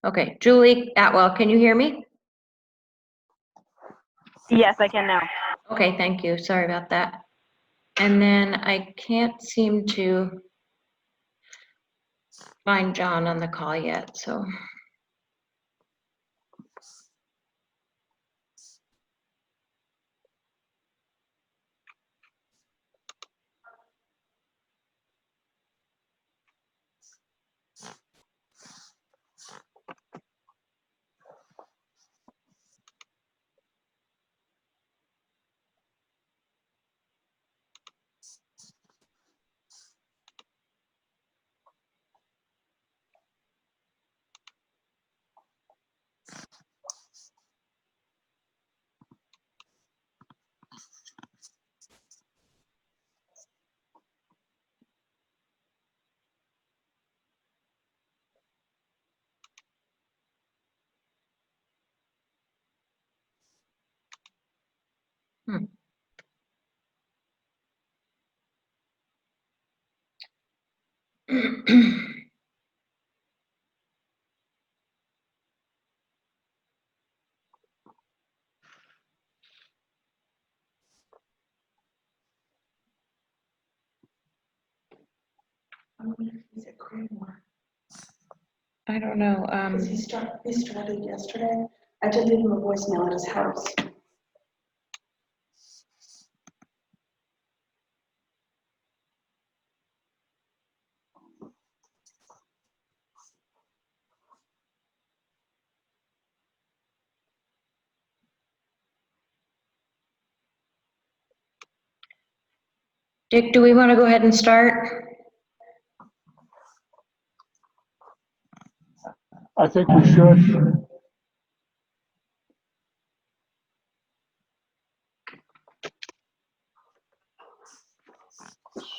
Okay, Julie Atwell, can you hear me? Yes, I can now. Okay, thank you. Sorry about that. And then I can't seem to find John on the call yet, so. Is it Cranmore? I don't know. He started yesterday. I did leave him a voicemail at his house. Dick, do we want to go ahead and start? I think we should.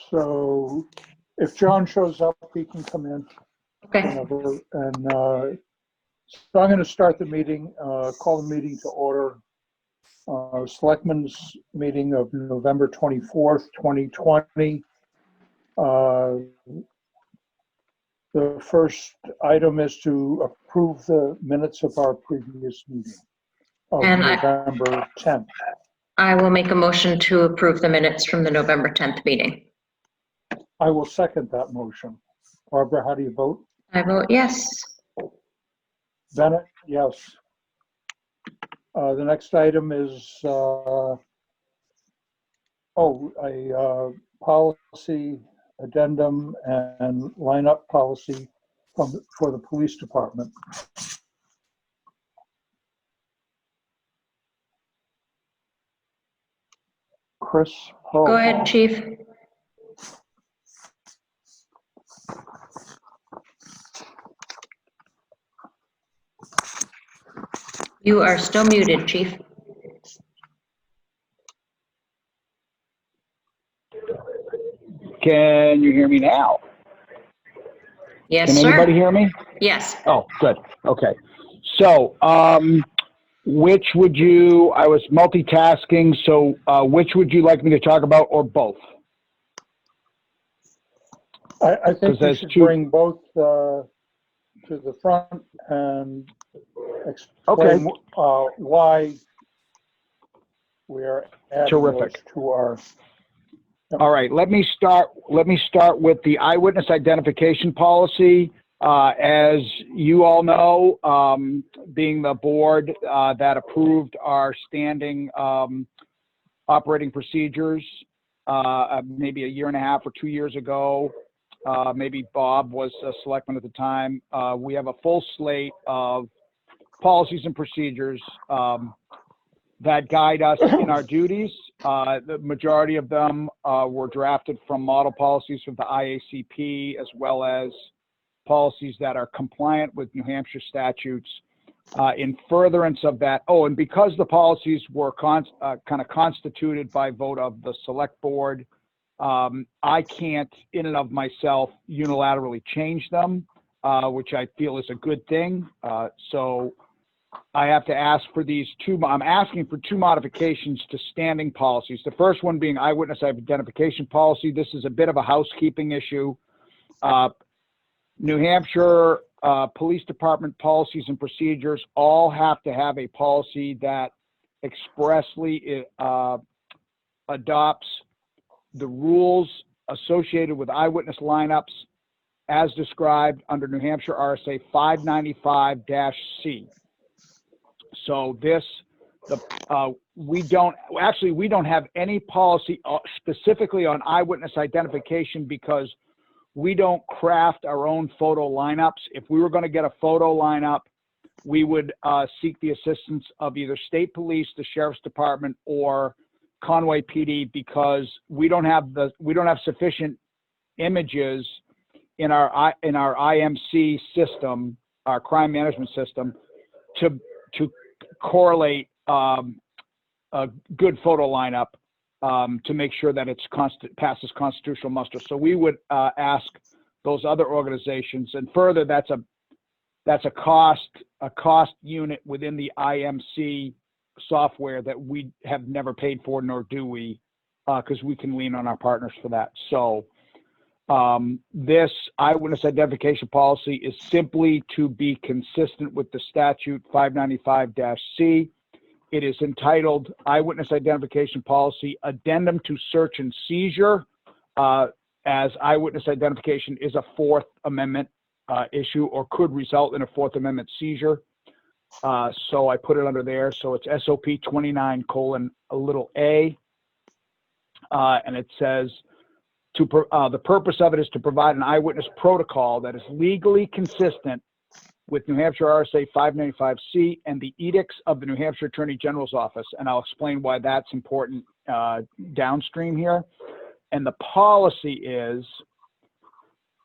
So if John shows up, he can come in. Okay, Whenever. And so I'm going to start the meeting, call the meeting to order. Selectmen's meeting of November 24th, 2020. The first item is to approve the minutes of our previous meeting of And November 10th. I will make a motion to approve the minutes from the November 10th meeting. I will second that motion. Barbara, how do you vote? I vote yes. Bennett, yes. The next item is a policy addendum and lineup policy for the police department. Chris? Go ahead, Chief. You are still muted, Chief. Can you hear me now? Yes, Can sir. anybody hear me? Yes. Oh, good. Okay. So, which would you, I was multitasking, so which would you like me to talk about, or both? I think you should bring both to the front and explain why we are adding those to our. All right, let me start with the eyewitness identification policy. As you all know, being the board that approved our standing operating procedures maybe a year and a half or 2 years ago, maybe Bob was a selectman at the time, we have a full slate of policies and procedures that guide us in our duties. The majority of them were drafted from model policies from the IACP, as well as policies that are compliant with New Hampshire statutes. In furtherance of that, and because the policies were kind of constituted by vote of the select board, I can't, in and of myself, unilaterally change them, which I feel is a good thing. So I have to ask for these I'm asking for two modifications to standing policies. The first one being eyewitness identification policy. This is a bit of a housekeeping issue. New Hampshire police department policies and procedures all have to have a policy that expressly adopts the rules associated with eyewitness lineups as described under New Hampshire RSA 595-C. So we don't have any policy specifically on eyewitness identification because we don't craft our own photo lineups. If we were going to get a photo lineup, we would seek the assistance of either state police, the sheriff's department, or Conway PD because we don't have sufficient images in our IMC system, our crime management system, to correlate a good photo lineup to make sure that it's passes constitutional muster. So we would ask those other organizations, and further, that's a cost unit within the IMC software that we have never paid for, nor do we, because we can lean on our partners for that. So this eyewitness identification policy is simply to be consistent with the statute 595-C. It is entitled Eyewitness Identification Policy Addendum to Search and Seizure, as eyewitness identification is a Fourth Amendment issue or could result in a Fourth Amendment seizure. So I put it under there. So it's SOP 29:a, and it says, the purpose of it is to provide an eyewitness protocol that is legally consistent with New Hampshire RSA 595-C and the edicts of the New Hampshire Attorney General's office. And I'll explain why that's important downstream here. And the policy is,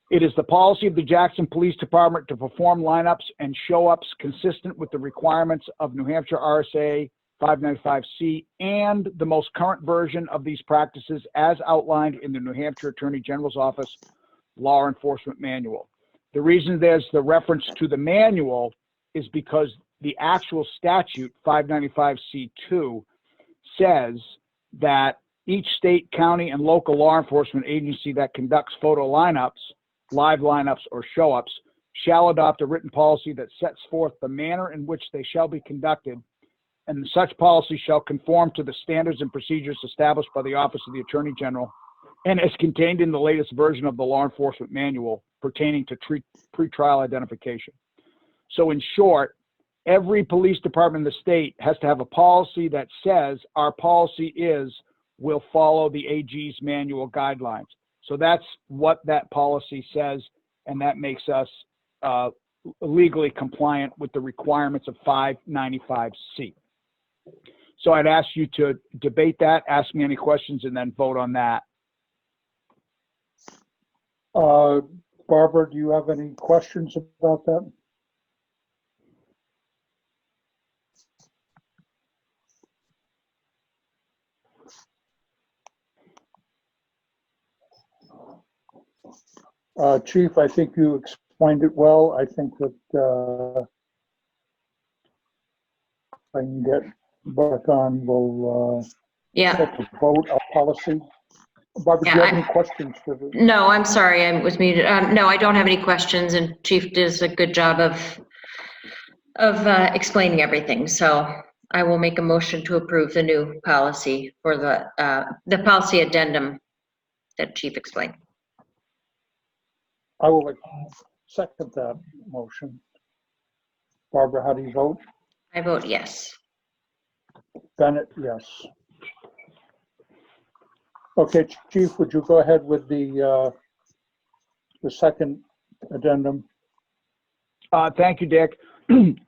it is the policy of the Jackson Police Department to perform lineups and show-ups consistent with the requirements of New Hampshire RSA 595-C and the most current version of these practices as outlined in the New Hampshire Attorney General's Office Law Enforcement Manual. The reason there's the reference to the manual is because the actual statute 595-C2 says that each state, county, and local law enforcement agency that conducts photo lineups, live lineups, or show-ups shall adopt a written policy that sets forth the manner in which they shall be conducted, and such policy shall conform to the standards and procedures established by the Office of the Attorney General and as contained in the latest version of the Law Enforcement Manual pertaining to pretrial identification. So in short, every police department in the state has to have a policy that says our policy will follow the AG's manual guidelines. So that's what that policy says, and that makes us legally compliant with the requirements of 595-C. So I'd ask you to debate that, ask me any questions, and then vote on that. Barbara, do you have any questions about that? Chief, I think you explained it well. I think that I can get back on, we'll set the vote of policy. Barbara, do you have any questions for the? No, I'm sorry, I was muted. No, I don't have any questions, and Chief does a good job of explaining everything. So I will make a motion to approve the new policy for the policy addendum that Chief explained. I will second that motion. Barbara, how do you vote? I vote yes. Bennett, yes. Okay, Chief, would you go ahead with the second addendum? Thank you, Dick.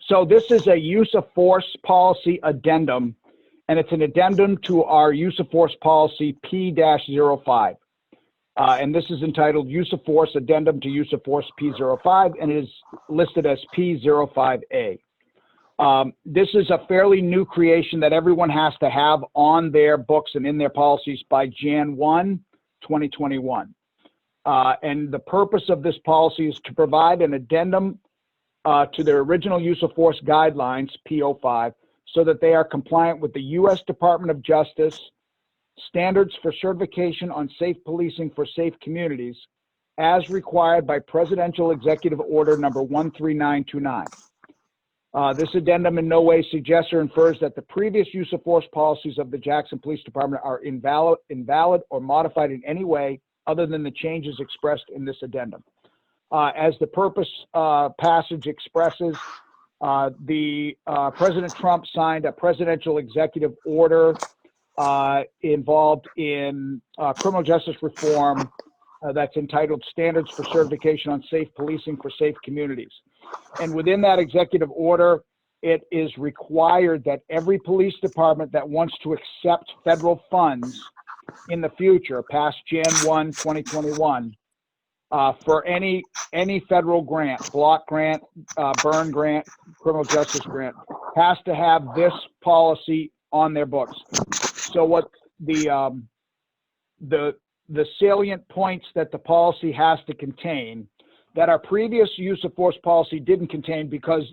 So this is a use of force policy addendum, and it's an addendum to our use of force policy P-05. And this is entitled Use of Force Addendum to Use of Force P-05, and it is listed as P-05A. This is a fairly new creation that everyone has to have on their books and in their policies by Jan 1, 2021. And the purpose of this policy is to provide an addendum to their original use of force guidelines, P-05, so that they are compliant with the U.S. Department of Justice standards for certification on safe policing for safe communities, as required by Presidential Executive Order number 13929. This addendum in no way suggests or infers that the previous use of force policies of the Jackson Police Department are invalid or modified in any way other than the changes expressed in this addendum. As the purpose passage expresses, President Trump signed a presidential executive order involved in criminal justice reform that's entitled Standards for Certification on Safe Policing for Safe Communities. And within that executive order, it is required that every police department that wants to accept federal funds in the future, past Jan 1, 2021, for any federal grant, block grant, burn grant, criminal justice grant, has to have this policy on their books. So what the salient points that the policy has to contain that our previous use of force policy didn't contain because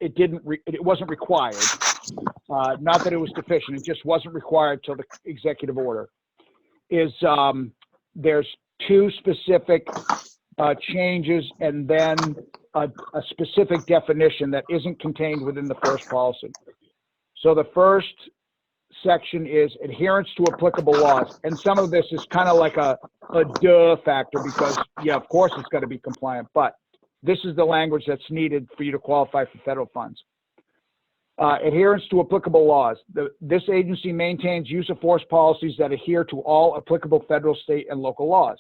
it wasn't required. Not that it was deficient, it just wasn't required till the executive order. Is there's two specific changes and then a specific definition that isn't contained within the first policy. So the first section is adherence to applicable laws. And some of this is kind of like a duh factor because, yeah, of course it's got to be compliant, but this is the language that's needed for you to qualify for federal funds. Adherence to applicable laws. This agency maintains use of force policies that adhere to all applicable federal, state, and local laws.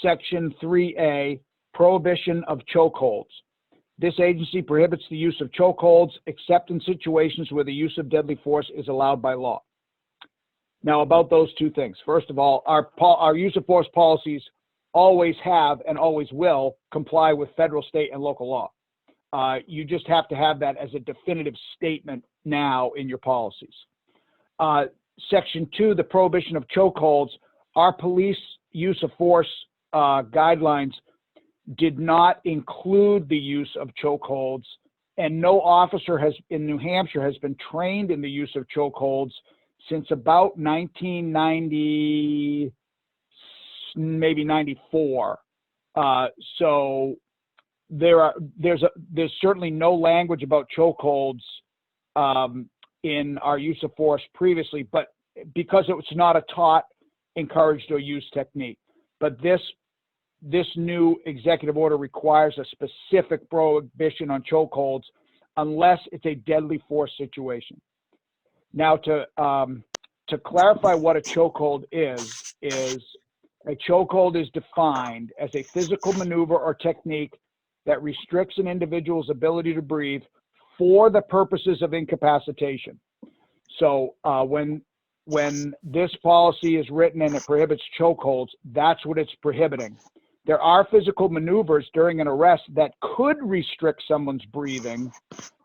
Section 3A, prohibition of chokeholds. This agency prohibits the use of chokeholds except in situations where the use of deadly force is allowed by law. Now, about those two things. First of all, our use of force policies always have and always will comply with federal, state, and local law. You just have to have that as a definitive statement now in your policies. Section 2, the prohibition of chokeholds. Our police use of force guidelines did not include the use of chokeholds, and no officer in New Hampshire has been trained in the use of chokeholds since about 1990, maybe 94. So there's certainly no language about chokeholds in our use of force previously, but because it was not a taught, encouraged, or used technique. But this new executive order requires a specific prohibition on chokeholds unless it's a deadly force situation. Now, to clarify what a chokehold is a chokehold is defined as a physical maneuver or technique that restricts an individual's ability to breathe for the purposes of incapacitation. So when this policy is written and it prohibits chokeholds, that's what it's prohibiting. There are physical maneuvers during an arrest that could restrict someone's breathing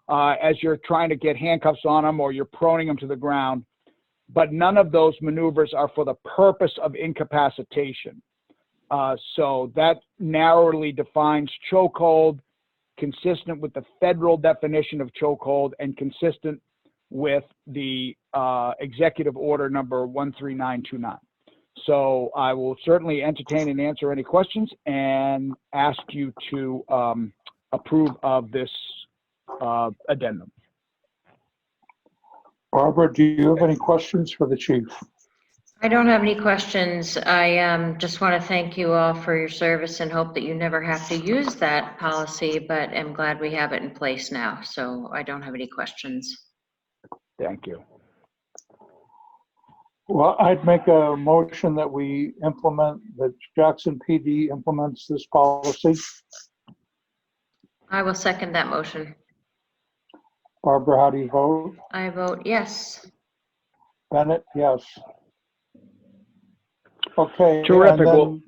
as you're trying to get handcuffs on them or you're proning them to the ground, but none of those maneuvers are for the purpose of incapacitation. So that narrowly defines chokehold, consistent with the federal definition of chokehold and consistent with the executive order number 13929. So I will certainly entertain and answer any questions and ask you to approve of this addendum. Barbara, do you have any questions for the chief? I don't have any questions. I just want to thank you all for your service and hope that you never have to use that policy, but I'm glad we have it in place now. So I don't have any questions. Thank you. Well, I'd make a motion that we implement, that Jackson PD implements this policy. I will second that motion. Barbara, how do you vote? I vote yes. Bennett, yes. Okay. Terrific. And then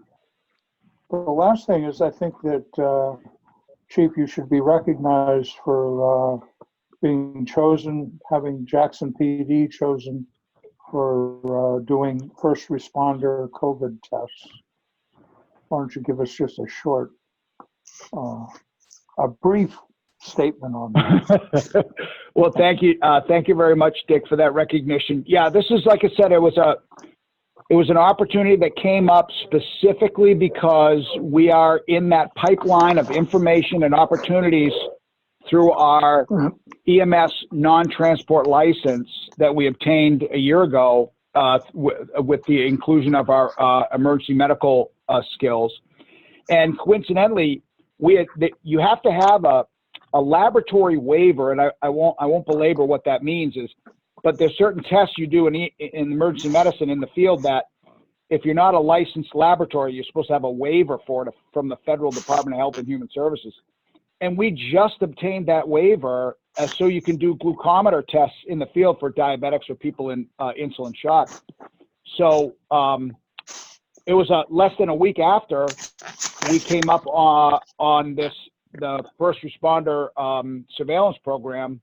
the last thing is, I think that, Chief, you should be recognized for being chosen, having Jackson PD chosen for doing first responder COVID tests. Why don't you give us just a short, a brief statement on that? Well, thank you. Thank you very much, Dick, for that recognition. Yeah, this is, like I said, it was It was an opportunity that came up specifically because we are in that pipeline of information and opportunities through our EMS non-transport license that we obtained a year ago with the inclusion of our emergency medical skills. And coincidentally, you have to have a laboratory waiver, and I won't belabor what that means but there's certain tests you do in emergency medicine in the field that if you're not a licensed laboratory, you're supposed to have a waiver for it from the Federal Department of Health and Human Services. And we just obtained that waiver so you can do glucometer tests in the field for diabetics or people in insulin shock. So it was less than a week after we came up on the first responder surveillance program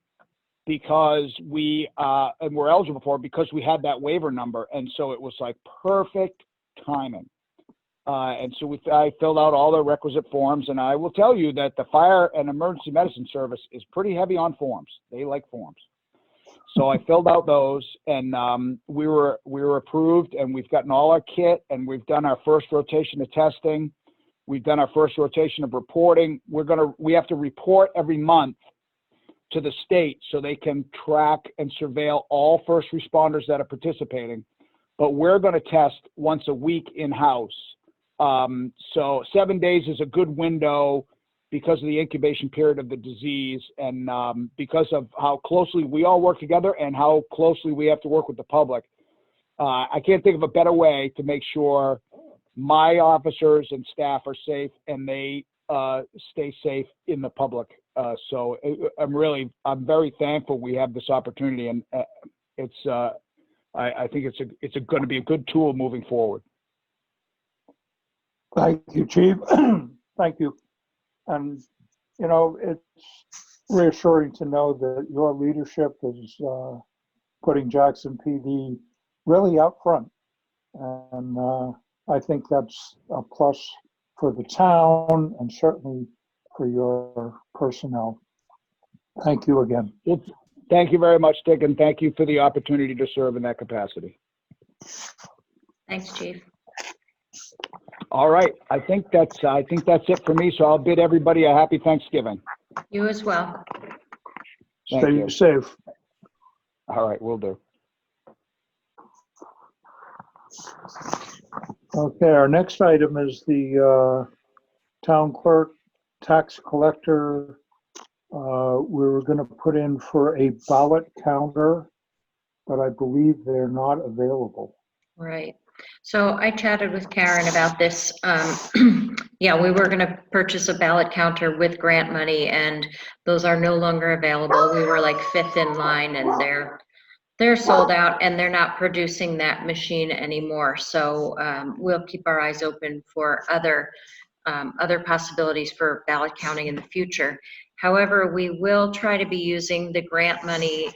because and we're eligible for it because we had that waiver number. And so it was like perfect timing. And so I filled out all the requisite forms, and I will tell you that the fire and emergency medicine service is pretty heavy on forms. They like forms. So I filled out those, and we were approved, and we've gotten all our kit, and we've done our first rotation of testing. We've done our first rotation of reporting. We have to report every month to the state so they can track and surveil all first responders that are participating. But we're going to test once a week in-house. So 7 days is a good window because of the incubation period of the disease and because of how closely we all work together and how closely we have to work with the public. I can't think of a better way to make sure my officers and staff are safe and they stay safe in the public. So I'm very thankful we have this opportunity, and I think it's going to be a good tool moving forward. Thank you, Chief. Thank you. And, it's reassuring to know that your leadership is putting Jackson PD really out front. And I think that's a plus for the town and certainly for your personnel. Thank you again. Thank you very much, Dick, and thank you for the opportunity to serve in that capacity. Thanks, Chief. All right, I think that's it for me. So I'll bid everybody a happy Thanksgiving. You as well. Stay safe. All right, will do. Okay, our next item is the town clerk, tax collector. We were going to put in for a ballot counter, but I believe they're not available. Right. So I chatted with Karen about this. Yeah, we were going to purchase a ballot counter with grant money, and those are no longer available. We were like 5th in line, and they're sold out, and they're not producing that machine anymore. So we'll keep our eyes open for other possibilities for ballot counting in the future. However, we will try to be using the grant money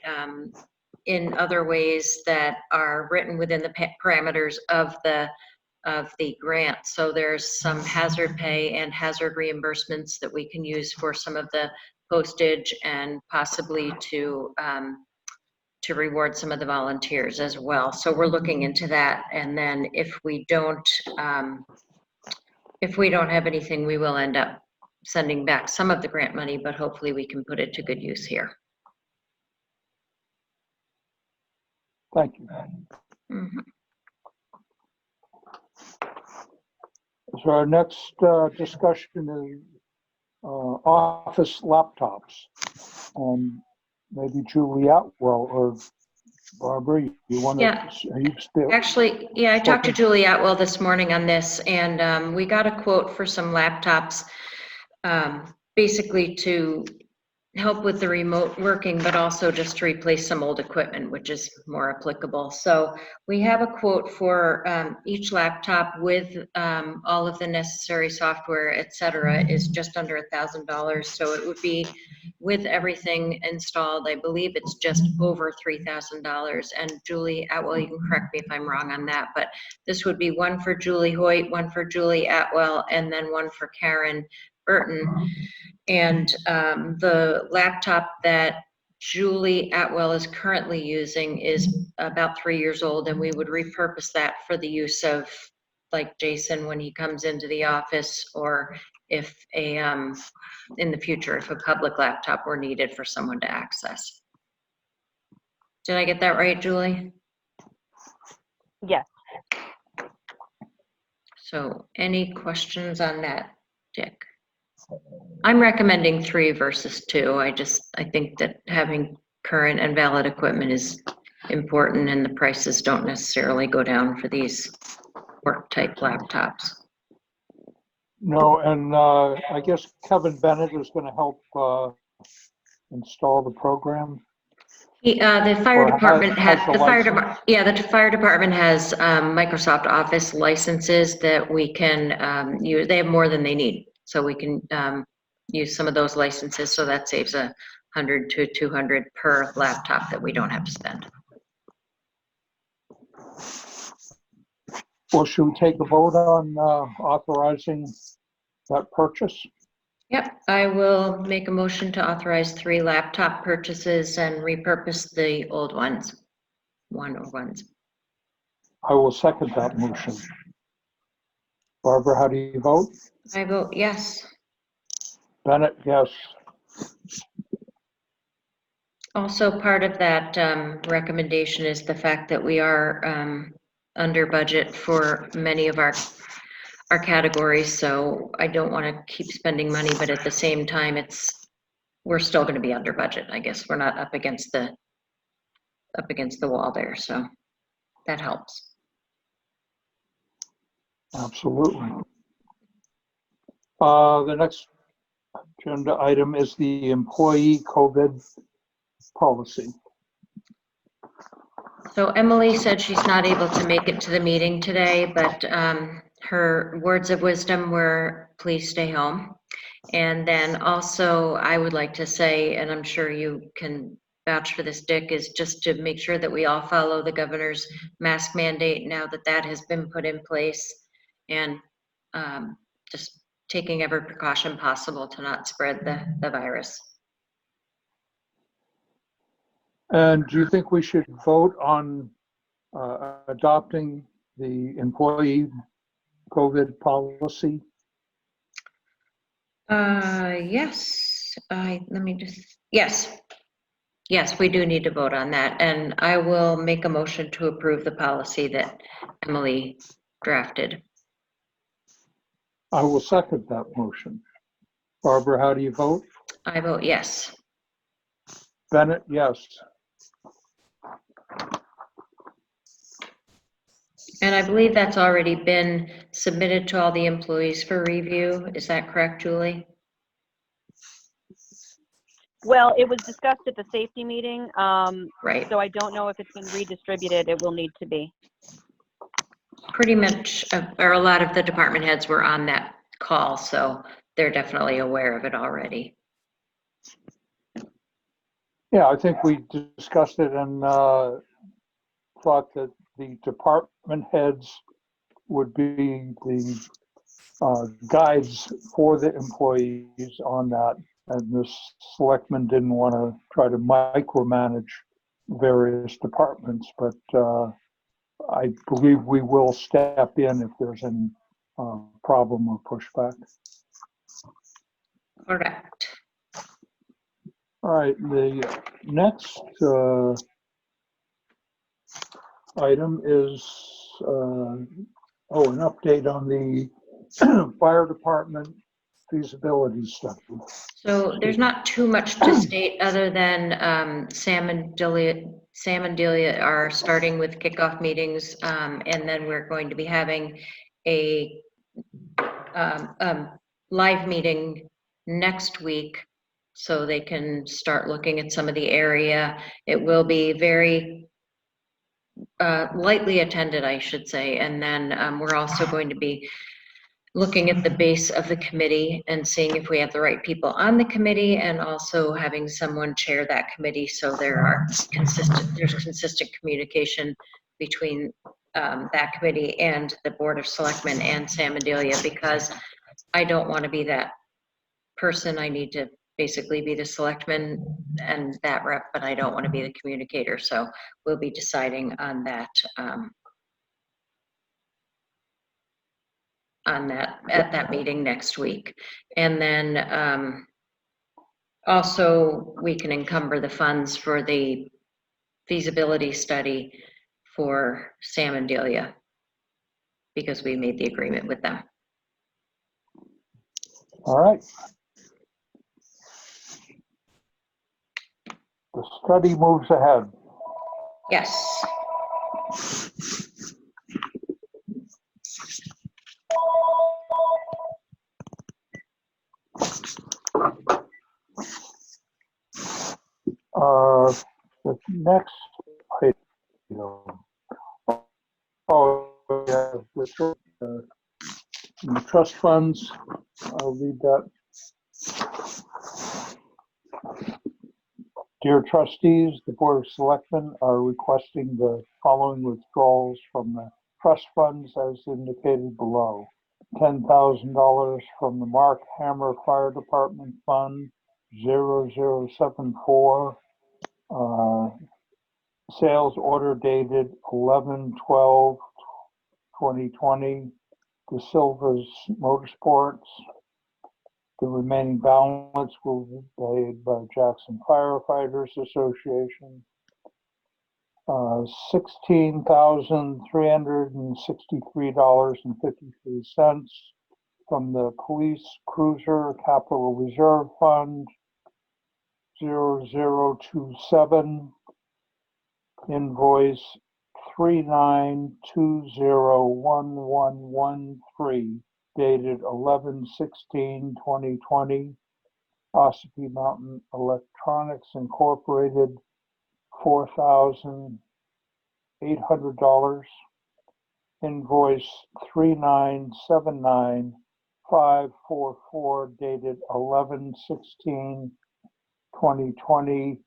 in other ways that are written within the parameters of the grant. So there's some hazard pay and hazard reimbursements that we can use for some of the postage and possibly to reward some of the volunteers as well. So we're looking into that. And then if we don't have anything, we will end up sending back some of the grant money, but hopefully we can put it to good use here. Thank you. Mm-hmm. So our next discussion is office laptops. Maybe Julie Atwell or Barbara, you want to? Yeah. Are you still? Actually, yeah, I talked to Julie Atwell this morning on this, and we got a quote for some laptops, basically to help with the remote working, but also just to replace some old equipment, which is more applicable. So we have a quote for each laptop with all of the necessary software, et cetera, is just under $1,000. So it would be with everything installed, I believe it's just over $3,000. And Julie Atwell, you can correct me if I'm wrong on that, but this would be one for Julie Hoyt, one for Julie Atwell, and then one for Karen Burton. And the laptop that Julie Atwell is currently using is about 3 years old, and we would repurpose that for the use of, like Jason, when he comes into the office, or if in the future, if a public laptop were needed for someone to access. Did I get that right, Julie? Yes. So any questions on that, Dick? I'm recommending 3 versus 2. I think that having current and valid equipment is important, and the prices don't necessarily go down for these work type laptops. No, and I guess Kevin Bennett is going to help install the program. The fire Or department has has, the the fire license? department, yeah, the fire department has Microsoft Office licenses that we can use. They have more than they need, so we can use some of those licenses, so that saves $100 to $200 per laptop that we don't have to spend. Well, should we take a vote on authorizing that purchase? Yep, I will make a motion to authorize 3 laptop purchases and repurpose the old ones, one or ones. I will second that motion. Barbara, how do you vote? I vote yes. Bennett, yes. Also, part of that recommendation is the fact that we are under budget for many of our categories, so I don't want to keep spending money, but at the same time, we're still going to be under budget. I guess we're not up against the wall there, so that helps. Absolutely. The next agenda item is the employee COVID policy. So Emily said she's not able to make it to the meeting today, but her words of wisdom were, please stay home. And then also, I would like to say, and I'm sure you can vouch for this, Dick, is just to make sure that we all follow the governor's mask mandate now that that has been put in place, and just taking every precaution possible to not spread the virus. And do you think we should vote on adopting the employee COVID policy? Yes, yes, we do need to vote on that, and I will make a motion to approve the policy that Emily drafted. I will second that motion. Barbara, how do you vote? I vote yes. Bennett, yes. And I believe that's already been submitted to all the employees for review. Is that correct, Julie? Well, it was discussed at the safety meeting, Right. so I don't know if it's been redistributed. It will need to be. Pretty much, or a lot of the department heads were on that call, so they're definitely aware of it already. Yeah, I think we discussed it and thought that the department heads would be the guides for the employees on that. And the selectmen didn't want to try to micromanage various departments, but I believe we will step in if there's any problem or pushback. Correct. All right, the next item is an update on the fire department feasibility study. So there's not too much to state other than Sam and Delia are starting with kickoff meetings, and then we're going to be having a live meeting next week so they can start looking at some of the area. It will be very lightly attended, I should say, and then we're also going to be looking at the base of the committee and seeing if we have the right people on the committee, and also having someone chair that committee so there's consistent communication between that committee and the Board of Selectmen and Sam and Delia, because I don't want to be that person. I need to basically be the selectman and that rep, but I don't want to be the communicator, so we'll be deciding on that, at that meeting next week. And then also we can encumber the funds for the feasibility study for Sam and Delia, because we made the agreement with them. All right. The study moves ahead. Yes. The next item. Oh, yeah, the trust funds. I'll read that. Dear trustees, the Board of Selectmen are requesting the following withdrawals from the trust funds as indicated below. $10,000 from the Mark Hammer Fire Department Fund 0074. Sales order dated 11/12/2020. De Silva's Motorsports. The remaining balance will be paid by Jackson Firefighters Association. $16,363.53 from the Police Cruiser Capital Reserve Fund 0027. Invoice 39201113 dated 11/16/2020. Ossipee Mountain Electronics Incorporated $4,800. Invoice 3979544 dated 11/16/2020.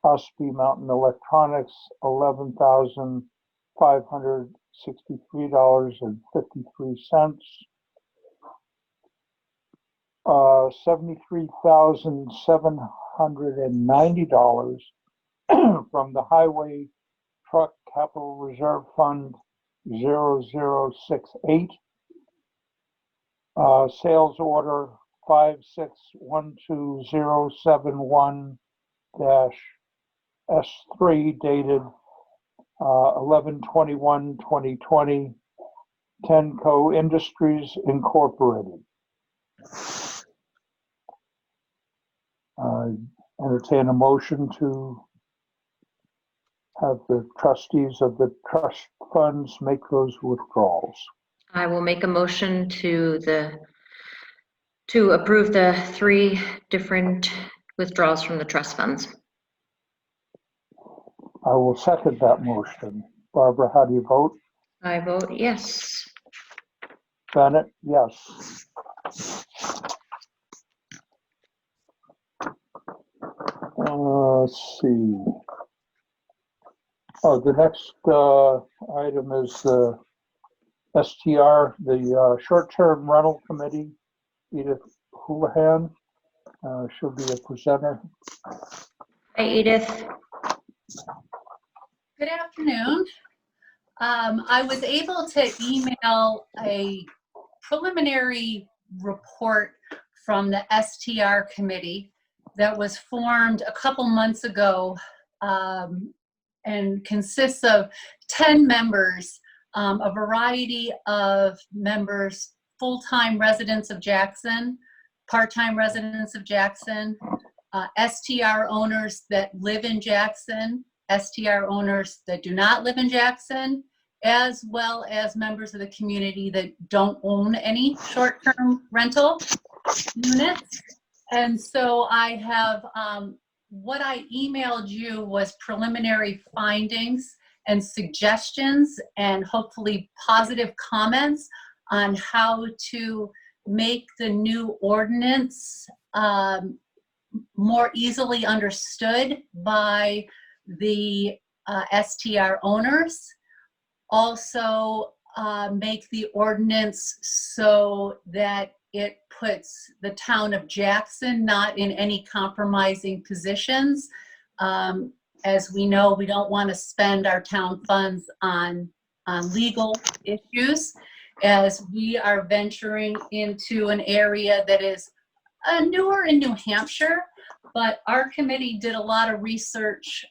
Ossipee Mountain Electronics $11,563.53. $73,790 from the Highway Truck Capital Reserve Fund 0068. Sales order 561271-S3 dated 11/21/2020. Tenco Industries Incorporated. Entertain a motion to have the trustees of the trust funds make those withdrawals. I will make a motion to approve the 3 different withdrawals from the trust funds. I will second that motion. Barbara, how do you vote? I vote yes. Bennett, yes. Let's see. Oh, the next item is the STR, the Short-Term Rental Committee. Edith Houlihan, she'll be a presenter. Hi, Edith. Good afternoon. I was able to email a preliminary report from the STR committee that was formed a couple months ago and consists of 10 members, a variety of members, full-time residents of Jackson, part-time residents of Jackson, STR owners that live in Jackson, STR owners that do not live in Jackson, as well as members of the community that don't own any short-term rental units. And so I have, what I emailed you was preliminary findings and suggestions and hopefully positive comments on how to make the new ordinance more easily understood by the STR owners. Also make the ordinance so that it puts the town of Jackson not in any compromising positions. As we know, we don't want to spend our town funds on legal issues, as we are venturing into an area that is newer in New Hampshire, but our committee did a lot of research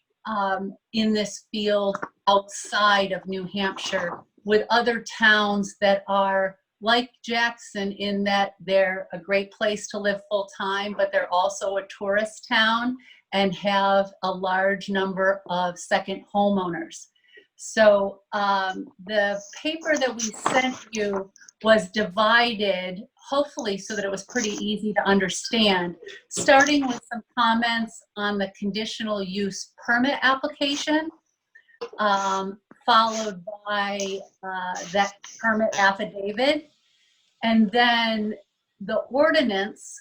in this field outside of New Hampshire with other towns that are like Jackson, in that they're a great place to live full time, but they're also a tourist town and have a large number of second homeowners. So the paper that we sent you was divided, hopefully so that it was pretty easy to understand, starting with some comments on the conditional use permit application, followed by that permit affidavit, and then the ordinance,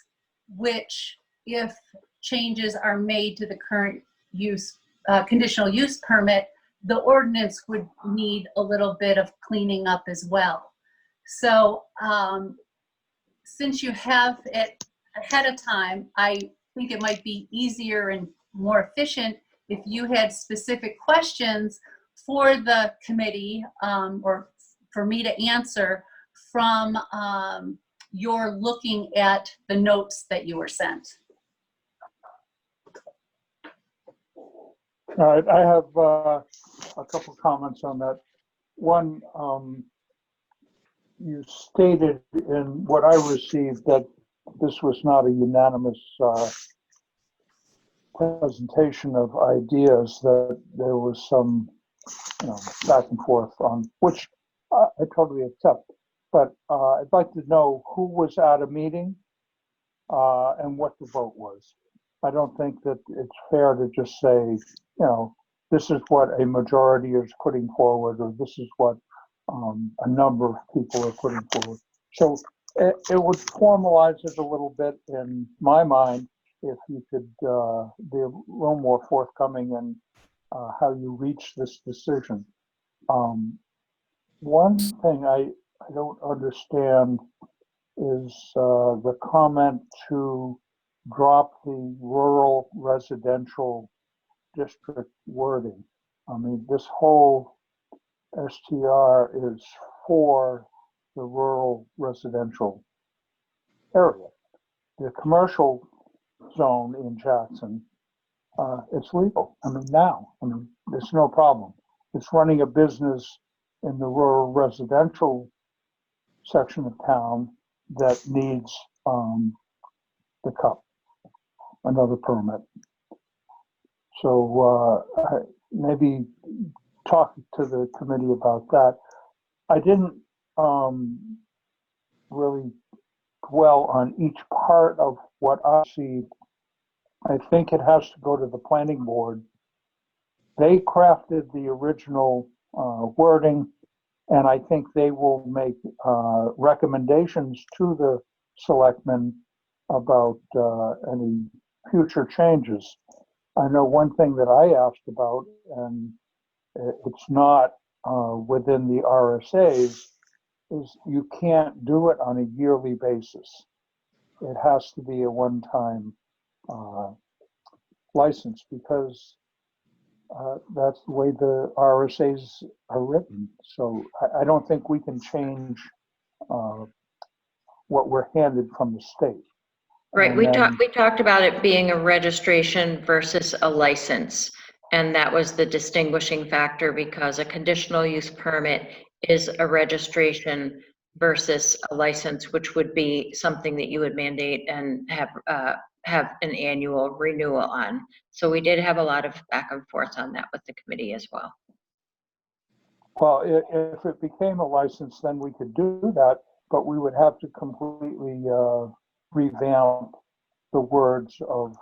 which, if changes are made to the current use, conditional use permit, the ordinance would need a little bit of cleaning up as well. So since you have it ahead of time, I think it might be easier and more efficient if you had specific questions for the committee or for me to answer from your looking at the notes that you were sent. All right, I have a couple comments on that. One, you stated in what I received that this was not a unanimous presentation of ideas, that there was some, back and forth on, which I totally accept. But I'd like to know who was at a meeting and what the vote was. I don't think that it's fair to just say, this is what a majority is putting forward, or this is what a number of people are putting forward. So it would formalize it a little bit in my mind if you could be a little more forthcoming in how you reach this decision. One thing I don't understand is the comment to drop the rural residential district wording. I mean, this whole STR is for the rural residential area. The commercial zone in Jackson, it's legal. I mean, now, there's no problem. It's running a business in the rural residential section of town that needs the cup, another permit. So maybe talk to the committee about that. I didn't really dwell on each part of what I see. I think it has to go to the planning board. They crafted the original wording, and I think they will make recommendations to the selectmen about any future changes. I know one thing that I asked about, and it's not within the RSAs, is you can't do it on a yearly basis. It has to be a one-time license, because that's the way the RSAs are written. So I don't think we can change what we're handed from the state. Right, And we talked about it being a registration versus a license, and that was the distinguishing factor, because a conditional use permit is a registration versus a license, which would be something that you would mandate and have an annual renewal on. So we did have a lot of back and forth on that with the committee as well. Well, if it became a license, then we could do that, but we would have to completely revamp the words of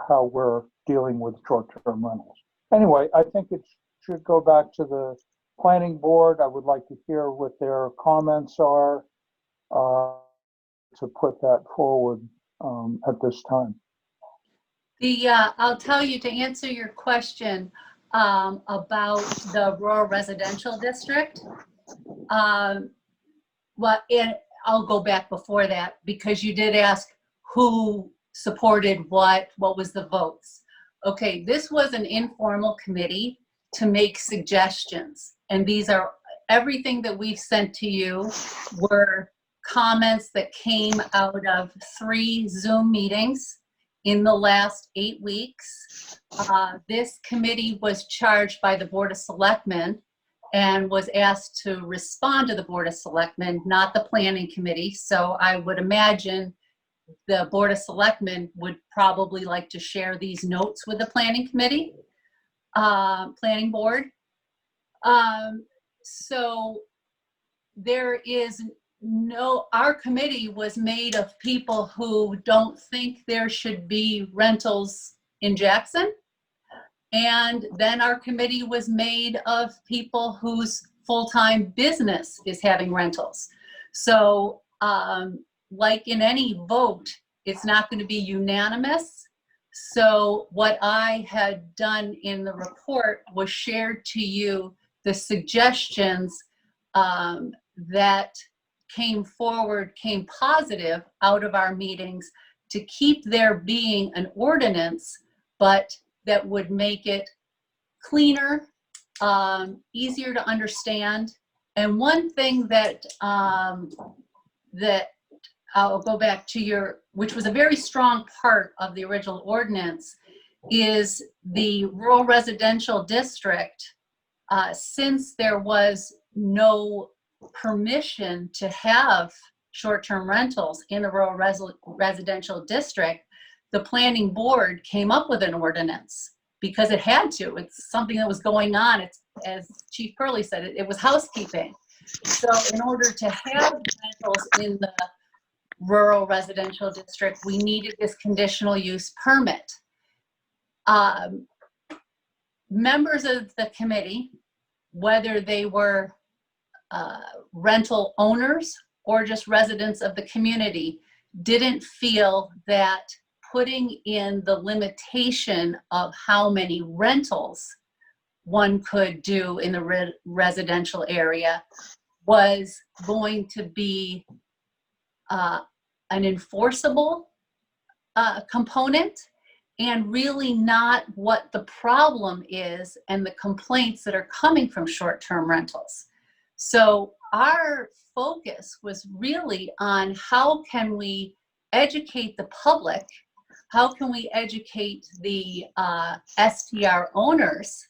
how we're dealing with short-term rentals. Anyway, I think it should go back to the planning board. I would like to hear what their comments are to put that forward at this time. I'll tell you, to answer your question about the rural residential district, I'll go back before that because you did ask who supported what was the votes. Okay, this was an informal committee to make suggestions. And these are, everything that we've sent to you were comments that came out of 3 Zoom meetings in the last 8 weeks. This committee was charged by the Board of Selectmen and was asked to respond to the Board of Selectmen, not the Planning Committee. So I would imagine the Board of Selectmen would probably like to share these notes with the Planning Committee, Planning Board. So there is no, our committee was made of people who don't think there should be rentals in Jackson. And then our committee was made of people whose full-time business is having rentals. So like in any vote, it's not going to be unanimous. So what I had done in the report was shared to you the suggestions that came forward, came positive out of our meetings to keep there being an ordinance, but that would make it cleaner, easier to understand. And one thing that that I'll go back to your, which was a very strong part of the original ordinance, is the rural residential district. Since there was no permission to have short-term rentals in the rural residential district, the planning board came up with an ordinance because it had to. It's something that was going on. It's, as Chief Curley said, it was housekeeping. So in order to have rentals in the rural residential district, we needed this conditional use permit. Members of the committee, whether they were rental owners or just residents of the community, didn't feel that putting in the limitation of how many rentals one could do in the residential area was going to be an enforceable component, and really not what the problem is and the complaints that are coming from short-term rentals. So our focus was really on how can we educate the public, how can we educate the STR owners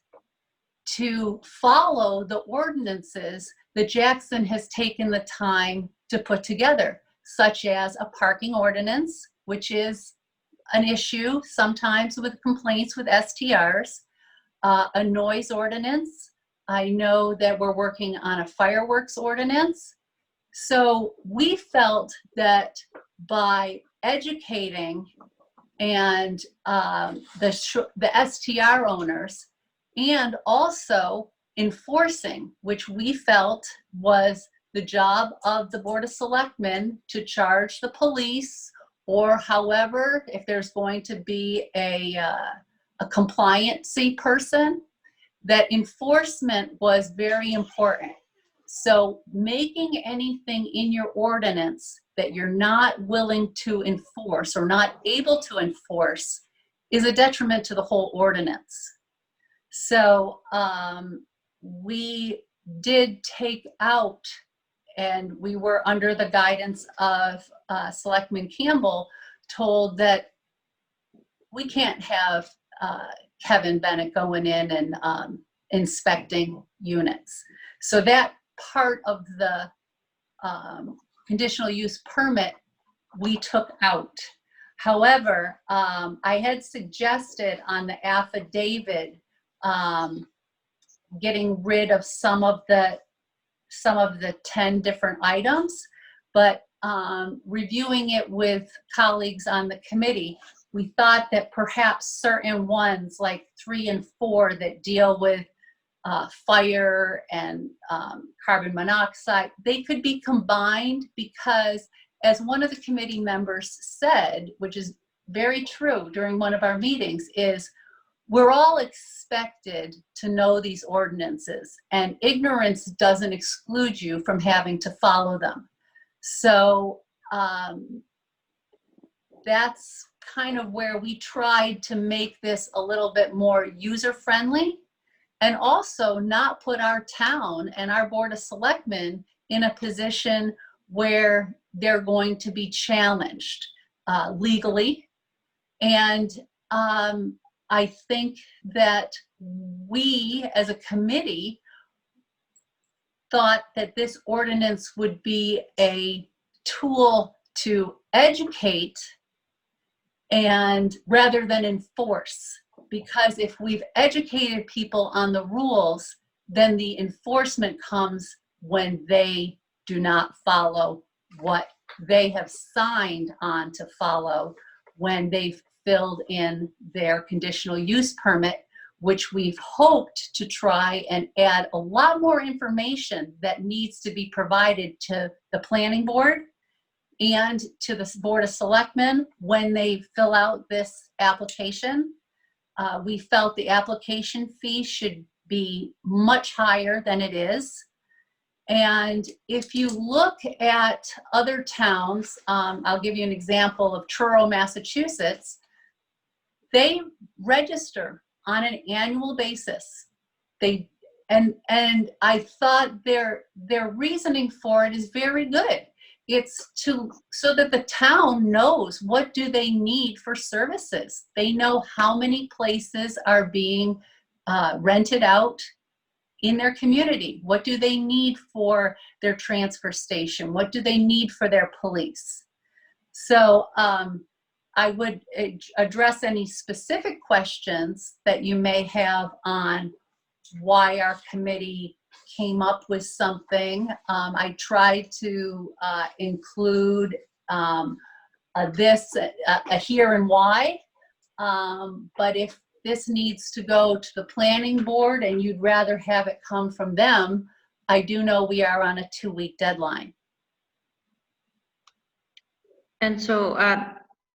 to follow the ordinances that Jackson has taken the time to put together, such as a parking ordinance, which is an issue sometimes with complaints with STRs, a noise ordinance. I know that we're working on a fireworks ordinance. So we felt that by educating and the STR owners, and also enforcing, which we felt was the job of the Board of Selectmen to charge the police, or however, if there's going to be a compliancy person, that enforcement was very important. So making anything in your ordinance that you're not willing to enforce or not able to enforce is a detriment to the whole ordinance. So we did take out, and we were under the guidance of Selectman Campbell, told that we can't have Kevin Bennett going in and inspecting units. So that part of the conditional use permit we took out. However, I had suggested on the affidavit getting rid of some of the 10 different items, but reviewing it with colleagues on the committee, we thought that perhaps certain ones like 3 and 4 that deal with fire and carbon monoxide, they could be combined, because as one of the committee members said, which is very true during one of our meetings, is we're all expected to know these ordinances, and ignorance doesn't exclude you from having to follow them. So that's kind of where we tried to make this a little bit more user-friendly, and also not put our town and our Board of Selectmen in a position where they're going to be challenged legally. And I think that we as a committee thought that this ordinance would be a tool to educate and rather than enforce. Because if we've educated people on the rules, then the enforcement comes when they do not follow what they have signed on to follow when they've filled in their conditional use permit, which we've hoped to try and add a lot more information that needs to be provided to the planning board and to the Board of Selectmen when they fill out this application. We felt the application fee should be much higher than it is. And if you look at other towns, I'll give you an example of Truro, Massachusetts. They register on an annual basis. And I thought their reasoning for it is very good. It's so that the town knows what do they need for services. They know how many places are being rented out in their community. What do they need for their transfer station? What do they need for their police? So I would address any specific questions that you may have on why our committee came up with something. I tried to include a here and why, but if this needs to go to the planning board and you'd rather have it come from them, I do know we are on a 2-week deadline. And so,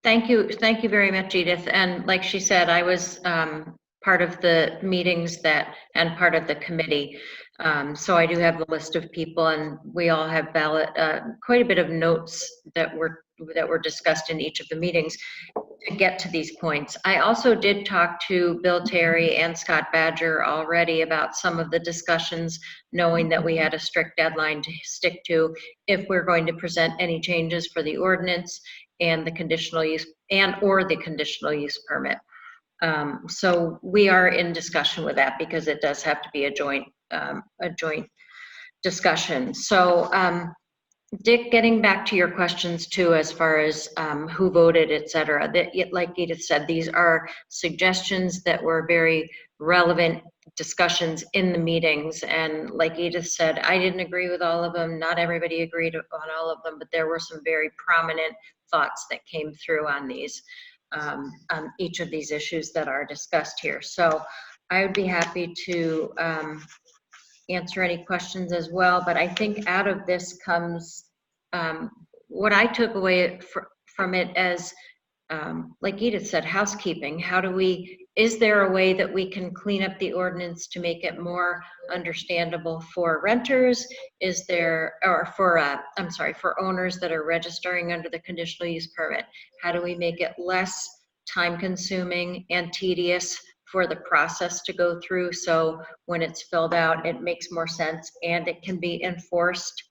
thank you very much, Edith. And like she said, I was part of the meetings and part of the committee. So I do have the list of people, and we all have quite a bit of notes that were discussed in each of the meetings to get to these points. I also did talk to Bill Terry and Scott Badger already about some of the discussions, knowing that we had a strict deadline to stick to if we're going to present any changes for the ordinance and the conditional use or the conditional use permit. So we are in discussion with that because it does have to be a joint discussion. So Dick, getting back to your questions too, as far as who voted, et cetera, like Edith said, these are suggestions that were very relevant discussions in the meetings. And like Edith said, I didn't agree with all of them. Not everybody agreed on all of them, but there were some very prominent thoughts that came through on these, on each of these issues that are discussed here. So I would be happy to answer any questions as well, but I think out of this comes what I took away from it as, like Edith said, housekeeping. Is there a way that we can clean up the ordinance to make it more understandable for renters? For owners that are registering under the conditional use permit? How do we make it less time consuming and tedious for the process to go through, so when it's filled out it makes more sense and it can be enforced?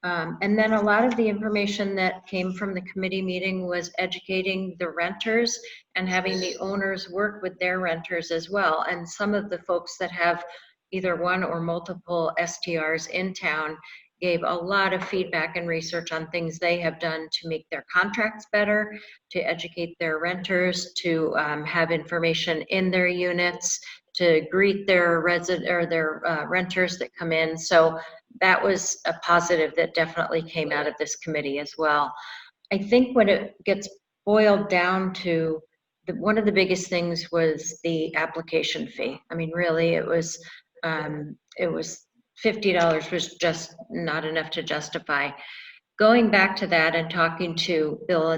And then a lot of the information that came from the committee meeting was educating the renters and having the owners work with their renters as well. And some of the folks that have either one or multiple STRs in town gave a lot of feedback and research on things they have done to make their contracts better, to educate their renters, to have information in their units, to greet their renters that come in. So that was a positive that definitely came out of this committee as well. I think when it gets boiled down to, one of the biggest things was the application fee. I mean, really, it was $50 was just not enough to justify going back to that and talking to Bill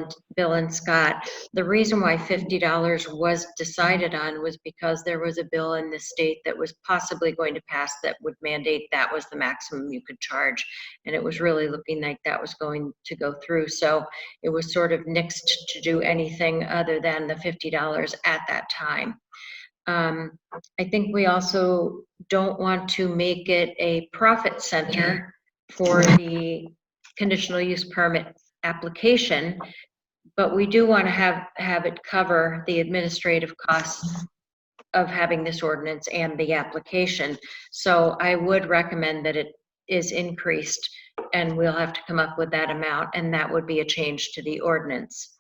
and Scott, the reason why $50 was decided on was because there was a bill in the state that was possibly going to pass that would mandate that was the maximum you could charge. And it was really looking like that was going to go through. So it was sort of nixed to do anything other than the $50 at that time. I think we also don't want to make it a profit center for the conditional use permit application, but we do want to have it cover the administrative costs of having this ordinance and the application. So I would recommend that it is increased, and we'll have to come up with that amount, and that would be a change to the ordinance.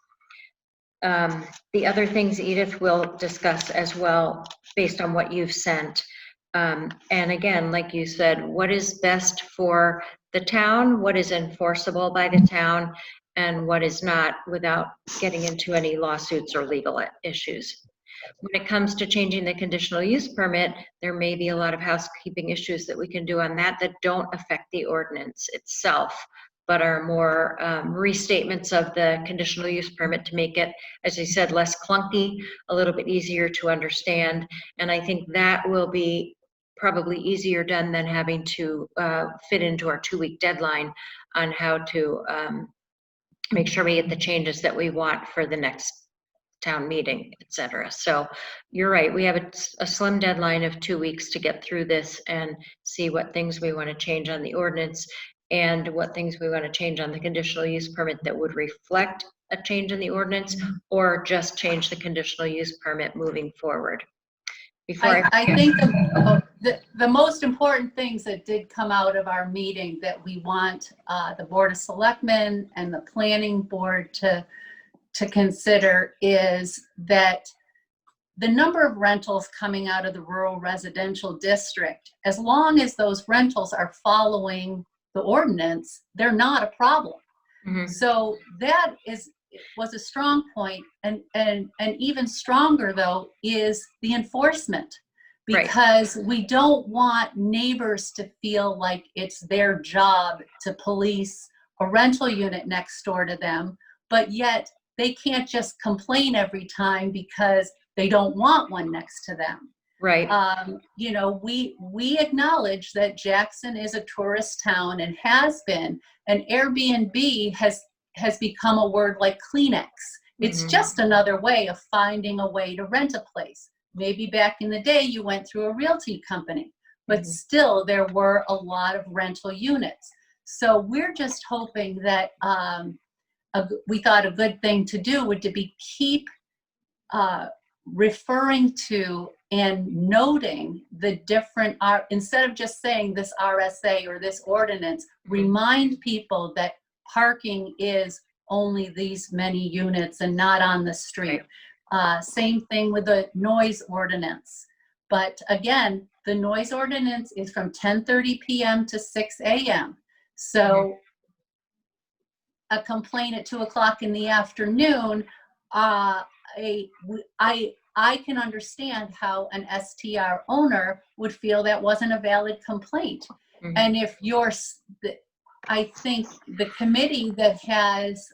The other things Edith will discuss as well, based on what you've sent. And again, like you said, what is best for the town, what is enforceable by the town, and what is not, without getting into any lawsuits or legal issues. When it comes to changing the conditional use permit, there may be a lot of housekeeping issues that we can do on that that don't affect the ordinance itself, but are more restatements of the conditional use permit to make it, as I said, less clunky, a little bit easier to understand. And I think that will be probably easier done than having to fit into our 2-week deadline on how to make sure we get the changes that we want for the next town meeting, et cetera. So you're right, we have a slim deadline of 2 weeks to get through this and see what things we want to change on the ordinance and what things we want to change on the conditional use permit that would reflect a change in the ordinance, or just change the conditional use permit moving forward. Before I think the most important things that did come out of our meeting that we want the Board of Selectmen and the Planning Board to consider is that the number of rentals coming out of the rural residential district, as long as those rentals are following the ordinance, they're not a problem. Mhm. So that was a strong point, and even stronger though is the enforcement, because we don't want neighbors to feel like it's their job to police a rental unit next door to them, but yet they can't just complain every time because they don't want one next to them. Right. You know, we acknowledge that Jackson is a tourist town and has been, and Airbnb has become a word like Kleenex. It's just another way of finding a way to rent a place. Maybe back in the day you went through a realty company, but still there were a lot of rental units. So we're just hoping that we thought a good thing to do would to be keep referring to and noting the different, instead of just saying this RSA or this ordinance, remind people that parking is only these many units and not on the street. Same thing with the noise ordinance. But again, the noise ordinance is from 10:30 p.m. to 6 a.m. So a complaint at 2 o'clock in the afternoon, I can understand how an STR owner would feel that wasn't a valid complaint. And if I think the committee that has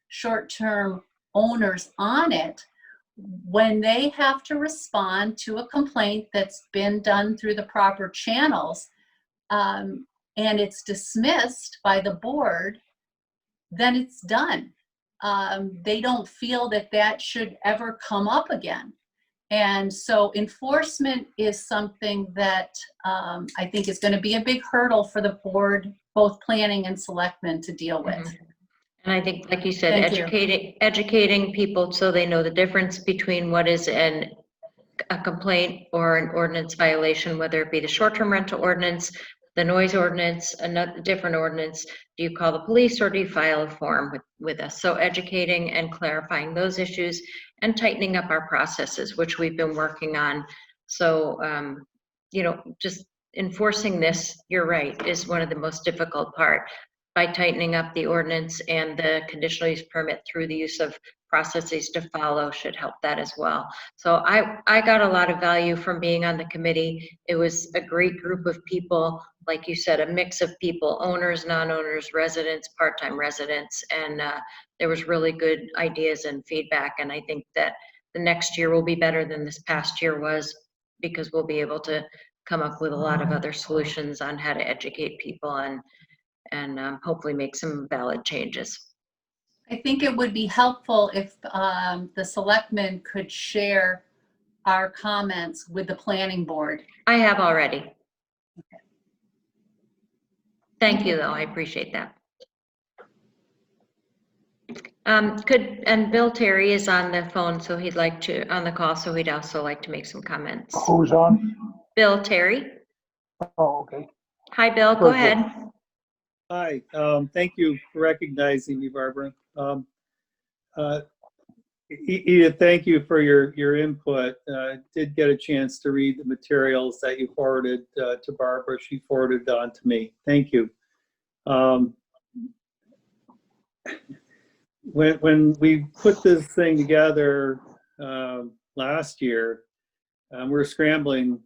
short-term owners on it, when they have to respond to a complaint that's been done through the proper channels, and it's dismissed by the board, then it's done. They don't feel that that should ever come up again. And so enforcement is something that I think is going to be a big hurdle for the board, both planning and selectmen, to deal with. And I think, like you said, educating people so they know the difference between what is a complaint or an ordinance violation, whether it be the short-term rental ordinance, the noise ordinance, another different ordinance. Do you call the police or do you file a form with us? So educating and clarifying those issues and tightening up our processes, which we've been working on. So, you know, just enforcing this, you're right, is one of the most difficult part. By tightening up the ordinance and the conditional use permit through the use of processes to follow should help that as well. So I got a lot of value from being on the committee. It was a great group of people, like you said, a mix of people, owners, non-owners, residents, part-time residents, and there was really good ideas and feedback. And I think that the next year will be better than this past year was, because we'll be able to come up with a lot of other solutions on how to educate people and hopefully make some valid changes. I think it would be helpful if the selectmen could share our comments with the planning board. I have already. Thank you, though. I appreciate that. And Bill Terry is on the phone, so he'd like to, on the call, so he'd also like to make some comments. Who's on? Bill Terry. Oh, okay. Hi, Bill. Go Very good. ahead. Hi, thank you for recognizing me, Barbara. Edith, thank you for your input. Did get a chance to read the materials that you forwarded to Barbara. She forwarded it on to me. Thank you. When we put this thing together last year, we were scrambling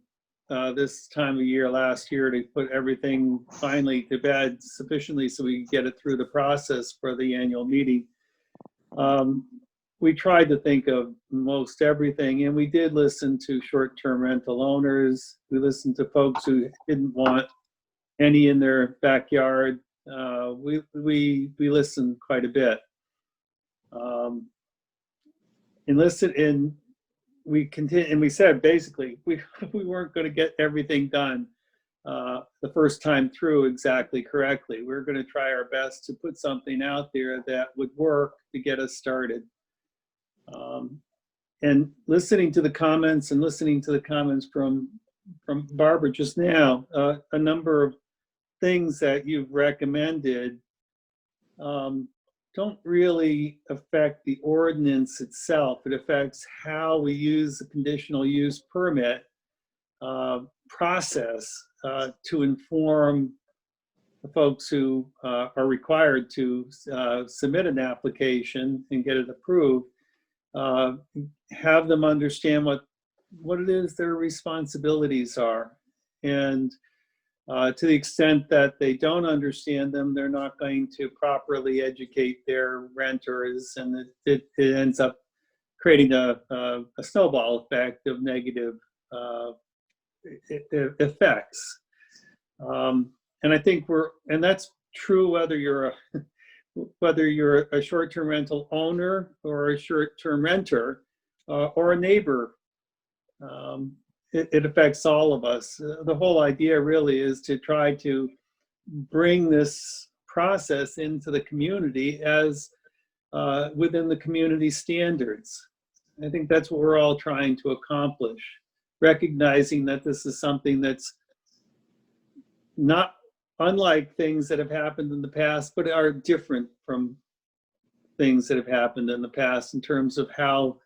this time of year last year to put everything finally to bed sufficiently so we could get it through the process for the annual meeting. We tried to think of most everything, and we did listen to short-term rental owners. We listened to folks who didn't want any in their backyard. We listened quite a bit. We continued, and we said basically we weren't going to get everything done the first time through exactly correctly. We're going to try our best to put something out there that would work to get us started. And listening to the comments from Barbara just now, a number of things that you've recommended don't really affect the ordinance itself. It affects how we use the conditional use permit process to inform the folks who are required to submit an application and get it approved. Have them understand what it is their responsibilities are. And to the extent that they don't understand them, they're not going to properly educate their renters, and it ends up creating a snowball effect of negative effects. And I think and that's true whether you're a short-term rental owner or a short-term renter or a neighbor. It affects all of us. The whole idea really is to try to bring this process into the community as within the community standards. I think that's what we're all trying to accomplish, recognizing that this is something that's not unlike things that have happened in the past, but are different from things that have happened in the past in terms of how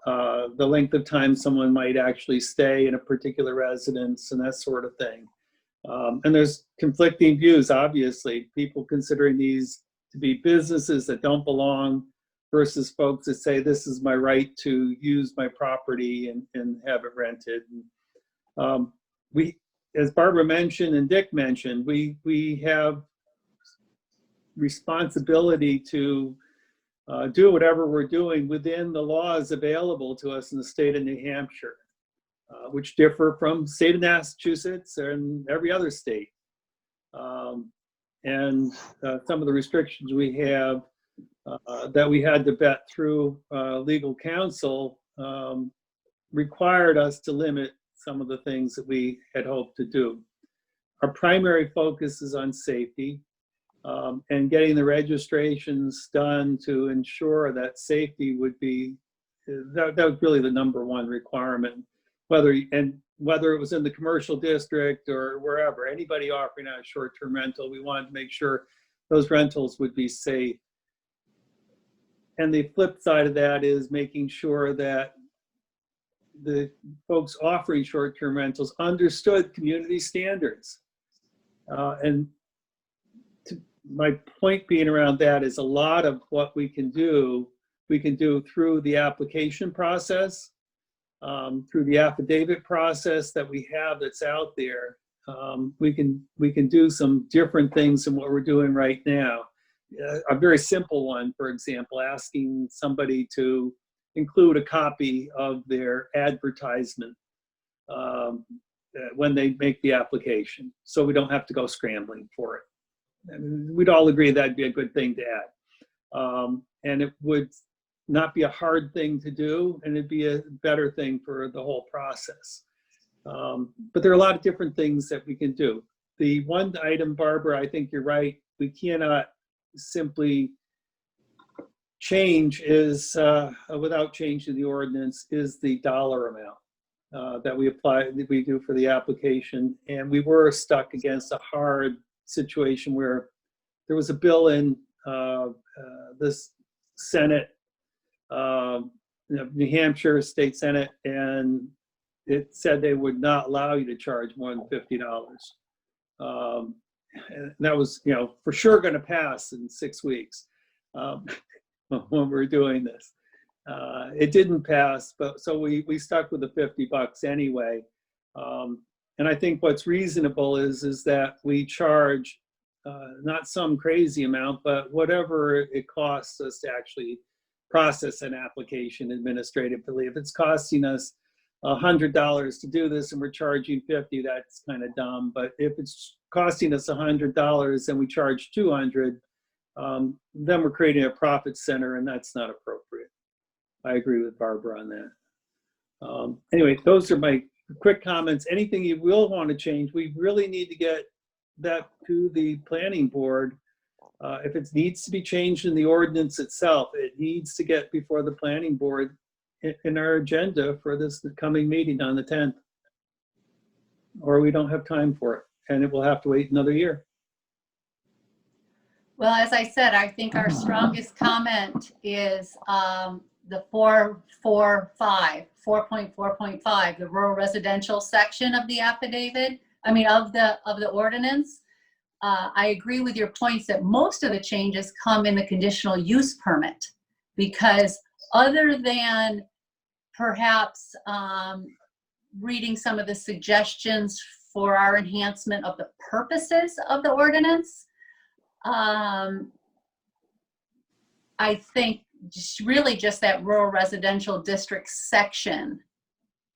the length of time someone might actually stay in a particular residence and that sort of thing. And there's conflicting views, obviously. People considering these to be businesses that don't belong versus folks that say, this is my right to use my property and have it rented. We, as Barbara mentioned and Dick mentioned, we have responsibility to do whatever we're doing within the laws available to us in the state of New Hampshire, which differ from the state of Massachusetts and every other state. And some of the restrictions we have that we had to vet through legal counsel required us to limit some of the things that we had hoped to do. Our primary focus is on safety. And getting the registrations done to ensure that safety would be, that was really the #1 requirement, whether it was in the commercial district or wherever, anybody offering out a short-term rental, we wanted to make sure those rentals would be safe. And the flip side of that is making sure that the folks offering short-term rentals understood community standards. My point being around that is a lot of what we can do we can do through the application process, through the affidavit process that we have that's out there. We can do some different things than what we're doing right now. A very simple one, for example, asking somebody to include a copy of their advertisement when they make the application, so we don't have to go scrambling for it. And we'd all agree that'd be a good thing to add. And it would not be a hard thing to do, and it'd be a better thing for the whole process. But there are a lot of different things that we can do. The one item, Barbara, I think you're right, we cannot simply change is, without changing the ordinance, is the dollar amount that we apply, that we do for the application. And we were stuck against a hard situation where there was a bill in this Senate, New Hampshire State Senate, and it said they would not allow you to charge more than $50. And that was, for sure going to pass in 6 weeks when we were doing this. It didn't pass, but so we stuck with the $50 anyway. And I think what's reasonable is that we charge not some crazy amount, but whatever it costs us to actually process an application administratively. If it's costing us $100 to do this and we're charging $50, that's kind of dumb. But if it's costing us $100 and we charge $200, then we're creating a profit center, and that's not appropriate. I agree with Barbara on that. Anyway, those are my quick comments. Anything you will want to change, we really need to get that to the planning board. If it needs to be changed in the ordinance itself, it needs to get before the planning board in our agenda for this coming meeting on the 10th. Or we don't have time for it, and it will have to wait another year. Well, as I said, I think our strongest comment is the 4.4.5, the rural residential section of the affidavit. I mean, of the ordinance. I agree with your points that most of the changes come in the conditional use permit, because other than perhaps reading some of the suggestions for our enhancement of the purposes of the ordinance, I think really just that rural residential district section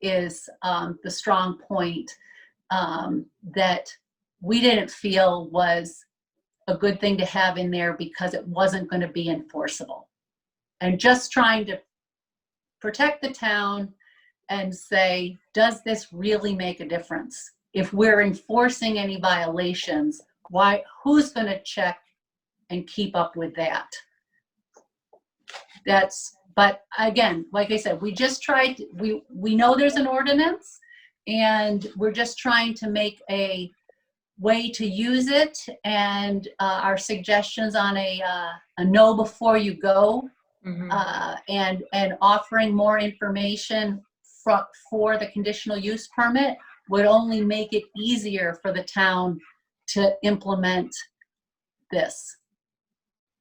is the strong point that we didn't feel was a good thing to have in there because it wasn't going to be enforceable. And just trying to protect the town and say, does this really make a difference? If we're enforcing any violations, who's going to check and keep up with that? But again, like I said, we just tried, we know there's an ordinance, and we're just trying to make a way to use it, and our suggestions on a know before you go, and offering more information for the conditional use permit would only make it easier for the town to implement this.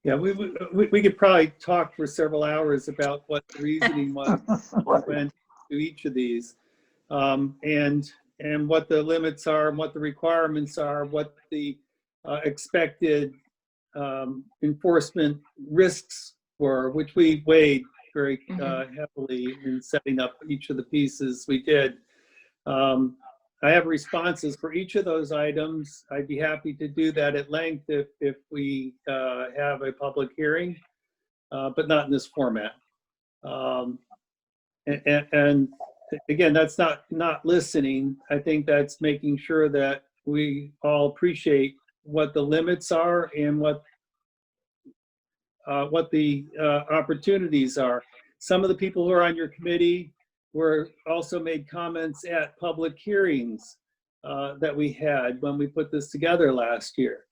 Yeah, we could probably talk for several hours about what the reasoning was went to each of these, and what the limits are, and what the requirements are, what the expected enforcement risks were, which we weighed very heavily in setting up each of the pieces we did. I have responses for each of those items. I'd be happy to do that at length if we have a public hearing, but not in this format. And again, that's not listening. I think that's making sure that we all appreciate what the limits are and what the opportunities are. Some of the people who are on your committee were also made comments at public hearings that we had when we put this together last year.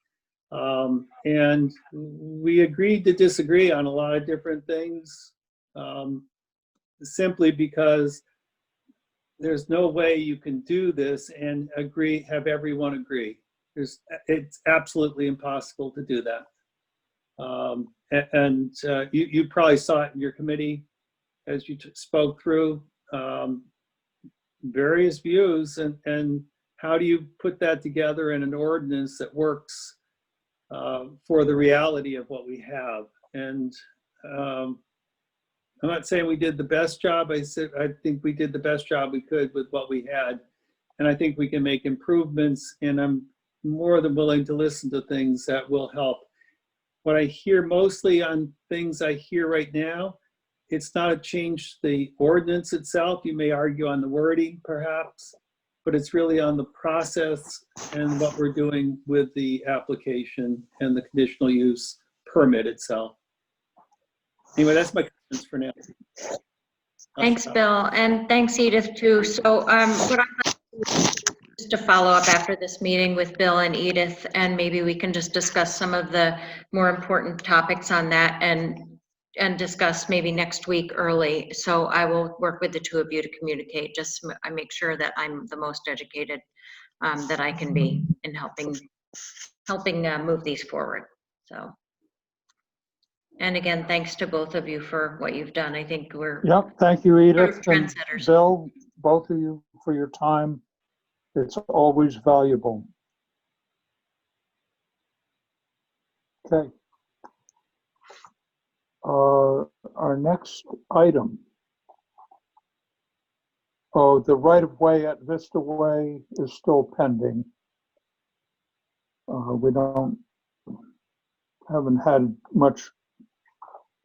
And we agreed to disagree on a lot of different things, simply because there's no way you can do this and have everyone agree. It's absolutely impossible to do that. You probably saw it in your committee as you spoke through various views, and how do you put that together in an ordinance that works for the reality of what we have? And I'm not saying we did the best job. I think we did the best job we could with what we had. And I think we can make improvements, and I'm more than willing to listen to things that will help. What I hear mostly on things I hear right now, it's not a change to the ordinance itself. You may argue on the wording perhaps, but it's really on the process and what we're doing with the application and the conditional use permit itself. Anyway, that's my comments for now. Thanks, Bill, and thanks, Edith, too. So what I'd like to do is just to follow up after this meeting with Bill and Edith, and maybe we can just discuss some of the more important topics on that and discuss maybe next week early. So I will work with the two of you to communicate, just so I make sure that I'm the most educated that I can be in helping move these forward. So. And again, thanks to both of you for what you've done. I think we're Yep, thank you, Edith. sort of And trendsetters. Bill, both of you for your time. It's always valuable. Okay. Our next item. Oh, the right-of-way at Vista Way is still pending. We haven't had much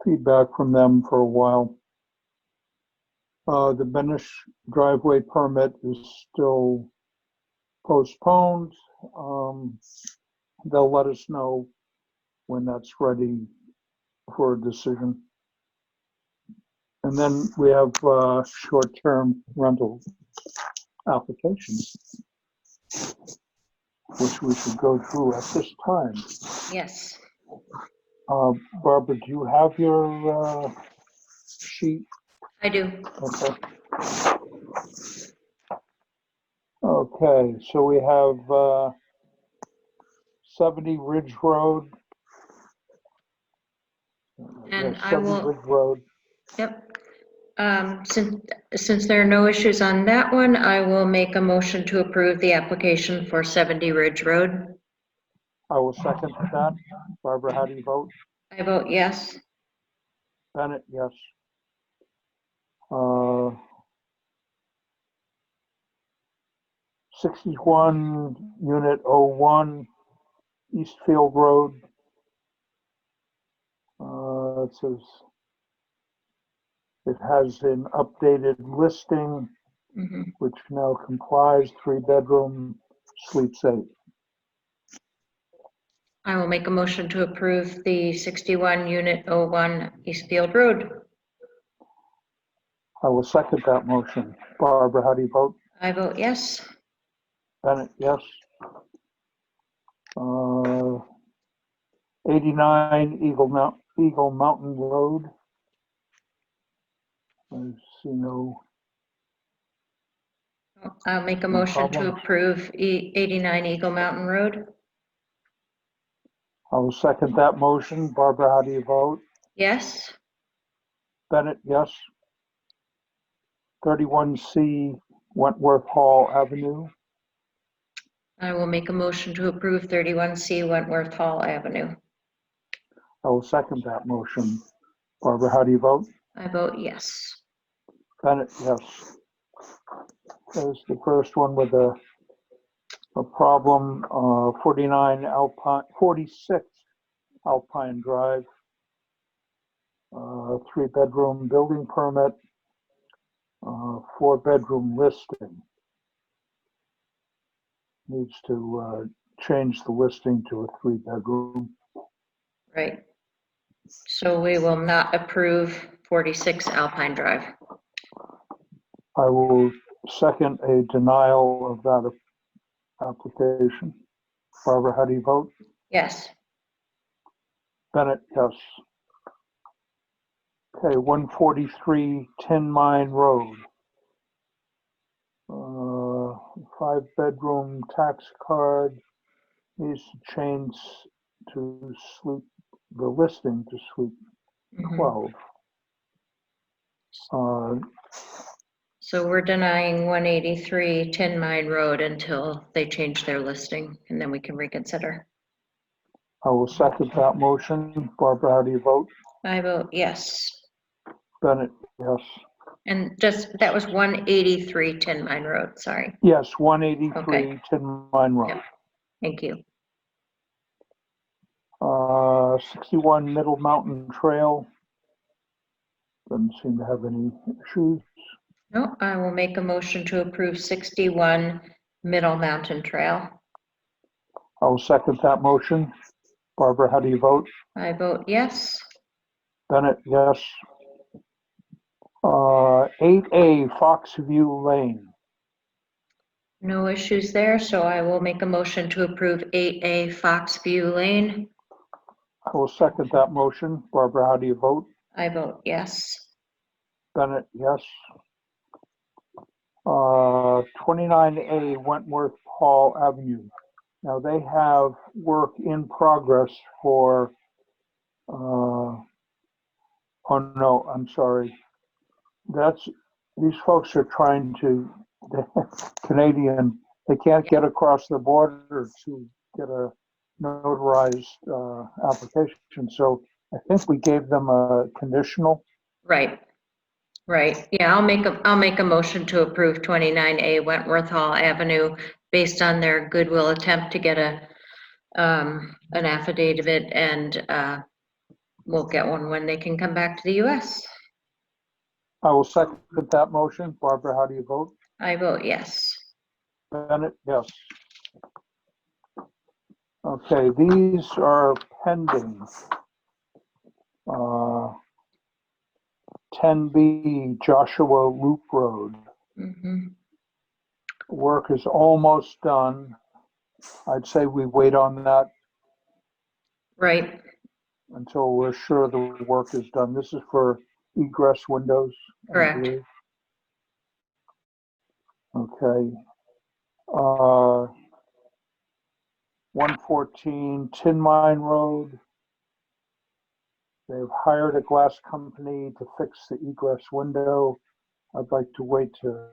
feedback from them for a while. The Benish driveway permit is still postponed. They'll let us know when that's ready for a decision. And then we have short-term rental applications, which we should go through at this time. Yes. Barbara, do you have your sheet? I do. Okay. Okay, so we have 70 Ridge Road. And Yes, I 70 will, Ridge Road. yep. Since there are no issues on that one, I will make a motion to approve the application for 70 Ridge Road. I will second that. Barbara, how do you vote? I vote yes. Bennett, yes. 61 Unit 01, Eastfield Road. It says it has an updated listing, Mhm. which now complies 3-bedroom, sleeps 8. I will make a motion to approve the 61 Unit 01 Eastfield Road. I will second that motion. Barbara, how do you vote? I vote yes. Bennett, yes. 89 Eagle Mountain Road. I see no. I'll make a No motion to problem. approve 89 Eagle Mountain Road. I will second that motion. Barbara, how do you vote? Yes. Bennett, yes. 31C Wentworth Hall Avenue. I will make a motion to approve 31C Wentworth Hall Avenue. I will second that motion. Barbara, how do you vote? I vote yes. Bennett, yes. There's the first one with a problem, 46 Alpine Drive, 3-bedroom building permit, 4-bedroom listing. Needs to change the listing to a 3-bedroom. Right. So we will not approve 46 Alpine Drive. I will second a denial of that application. Barbara, how do you vote? Yes. Bennett, yes. Okay, 143 Tin Mine Road. 5-bedroom tax card, needs to change to the listing to Suite Mhm. 12. So we're denying 183 Tin Mine Road until they change their listing, and then we can reconsider. I will second that motion. Barbara, how do you vote? I vote yes. Bennett, yes. And just, that was 183 Tin Mine Road, sorry. Yes, 183 Okay. Tin Mine Road. Yep. Thank you. 61 Middle Mountain Trail. Doesn't seem to have any issues. No, I will make a motion to approve 61 Middle Mountain Trail. I will second that motion. Barbara, how do you vote? I vote yes. Bennett, yes. 8A Foxview Lane. No issues there, so I will make a motion to approve 8A Foxview Lane. I will second that motion. Barbara, how do you vote? I vote yes. Bennett, yes. 29A Wentworth Hall Avenue. Now they have work in progress for, oh no, I'm sorry. These folks are trying to, Canadian, they can't get across the border to get a notarized application. So I think we gave them a conditional. Right. Right. Yeah, I'll make a motion to approve 29A Wentworth Hall Avenue based on their goodwill attempt to get an affidavit, and we'll get one when they can come back to the US. I will second that motion. Barbara, how do you vote? I vote yes. Bennett, yes. Okay, these are pending. 10B Joshua Loop Road. Mhm. Work is almost done. I'd say we wait on that Right. until we're sure the work is done. This is for egress windows, I Correct. believe. Okay. 114 Tin Mine Road. They've hired a glass company to fix the egress window. I'd like to wait to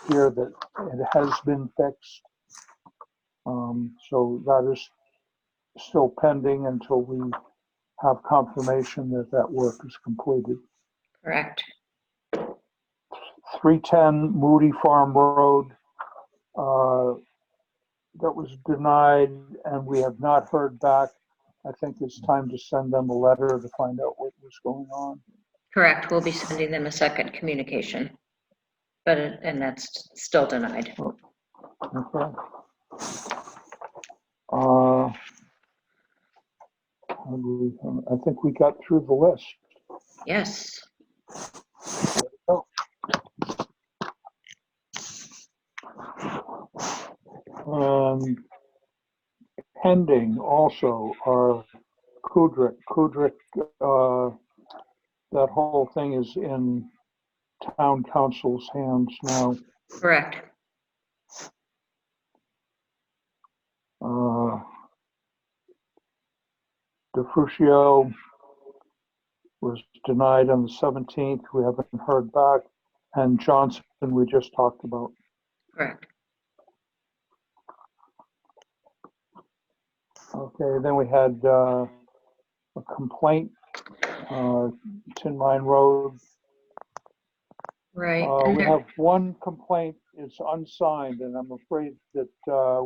hear that it has been fixed. So that is still pending until we have confirmation that that work is completed. Correct. 310 Moody Farm Road, that was denied and we have not heard back. I think it's time to send them a letter to find out what was going on. Correct. We'll be sending them a second communication, but and that's still denied. Okay. I think we got through the list. Yes. Oh. Pending also are Kudrick. Kudrick, that whole thing is in town council's hands now. Correct. DeFrucio was denied on the 17th. We haven't heard back. And Johnson, we just talked about. Correct. Okay, then we had a complaint, Tin Mine Road. Right. We have one complaint, it's unsigned, and I'm afraid that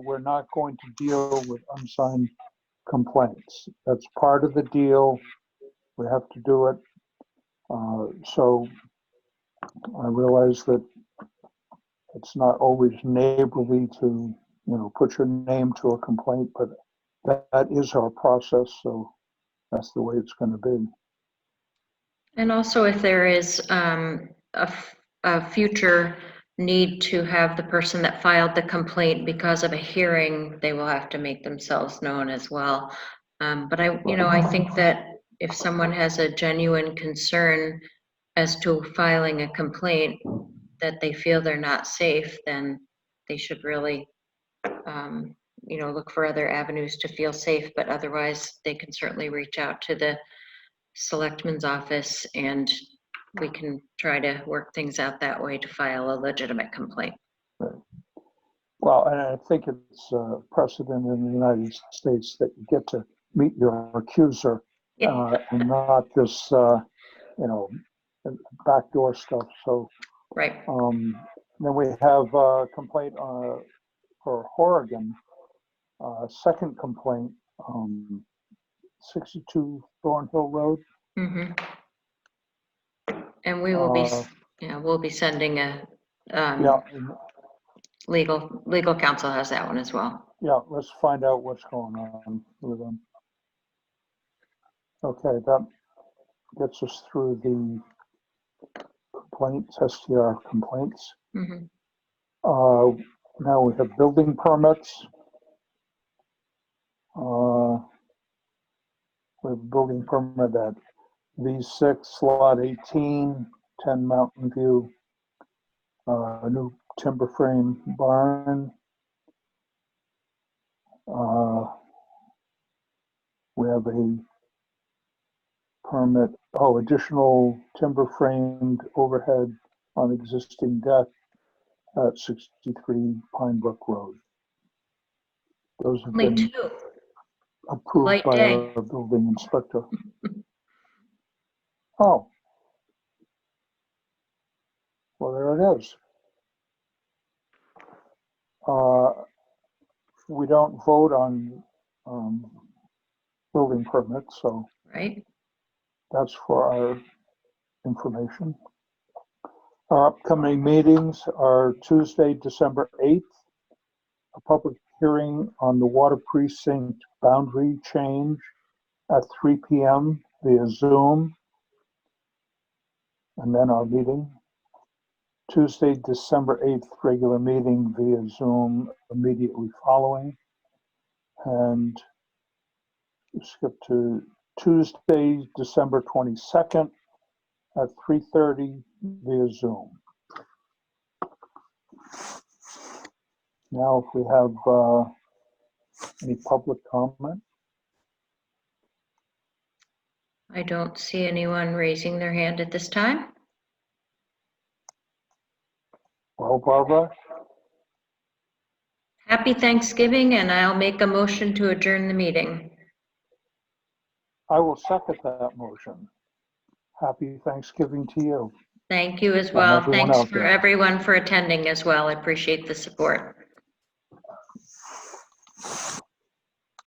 we're not going to deal with unsigned complaints. That's part of the deal. We have to do it. So I realize that it's not always neighborly to, put your name to a complaint, but that is our process, so that's the way it's going to be. And also, if there is a future need to have the person that filed the complaint because of a hearing, they will have to make themselves known as well. But I think that if someone has a genuine concern as to filing a complaint, that they feel they're not safe, then they should really look for other avenues to feel safe, but otherwise they can certainly reach out to the Selectmen's office and we can try to work things out that way to file a legitimate complaint. Well, and I think it's precedent in the United States that you get to meet your accuser and not this, backdoor stuff. So, Right. then we have a complaint for Horrigan, second complaint, 62 Thornhill Road. Mm-hmm. And we will be, we'll be sending a, legal counsel has that one as well. Yeah, let's find out what's going on with them. Okay, that gets us through the complaints, STR complaints. Mm-hmm. Now we have building permits. We have a building permit at V6, Lot 18, 10 Mountain View. A new timber frame barn. We have a permit, additional timber framed overhead on existing deck at 63 Pine Brook Road. Those have Only been two. approved Light by day. our building inspector. Oh. Well, there it is. We don't vote on building permits, so Right. that's for our information. Our upcoming meetings are Tuesday, December 8th, a public hearing on the water precinct boundary change at 3 p.m. via Zoom, and then our meeting. Tuesday, December 8th, regular meeting via Zoom immediately following. And we skip to Tuesday, December 22nd at 3:30 via Zoom. Now, if we have any public comment. I don't see anyone raising their hand at this time. Well, Barbara, Happy Thanksgiving, and I'll make a motion to adjourn the meeting. I will second that motion. Happy Thanksgiving to you. Thank you as And well. everyone Thanks out for there. everyone for attending as well. I appreciate the support.